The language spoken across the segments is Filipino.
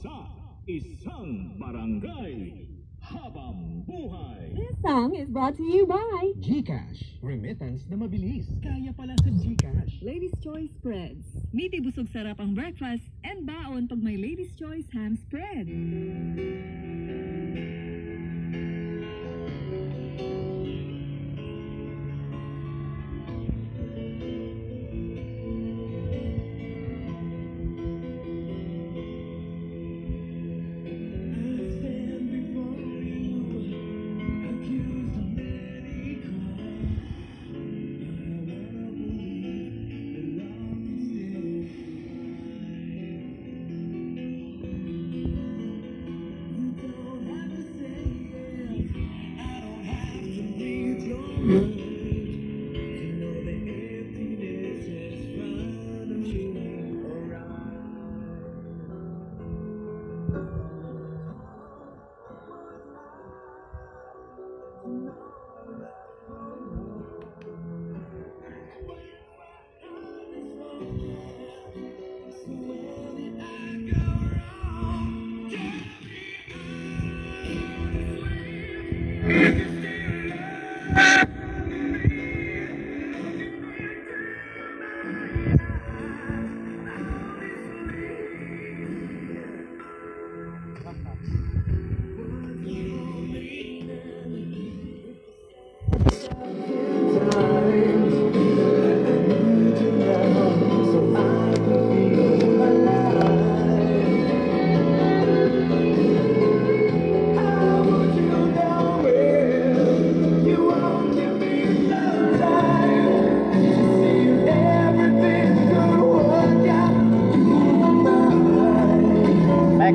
sa isang barangay. Habang buhay. This song is brought to you by GCash. Remittance na mabilis. Kaya pala sa GCash. Ladies' Choice Spreads. Meaty busog sarap ang breakfast and baon pag may Ladies' Choice ham spread.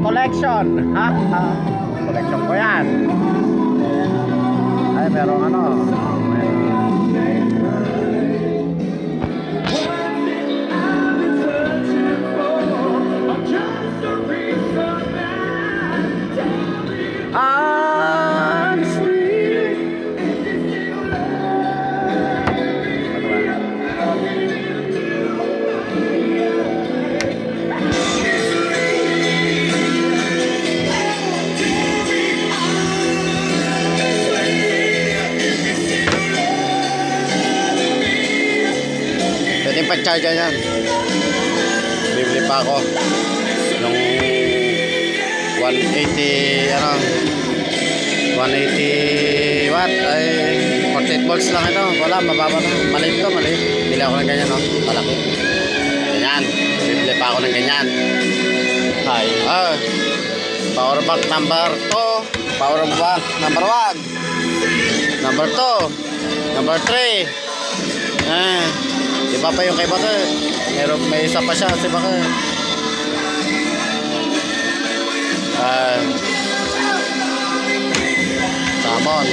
Collection, ha? Collection ko yan. Ay, merong ano. Pwede pa-charge yan. Bibili pa ako yung 180 ano 180 watt ay 48 volts lang ito. Wala, mababa na. Maliit to, maliit. Bili ako ng ganyan, no? Malaki. Ganyan. Bibili pa ako ng ganyan. Ay, power bank number 2, power bank number 1, number 2, number 3. Iba pa yung kay Baka. May isa pa siya si Baka. Salmon.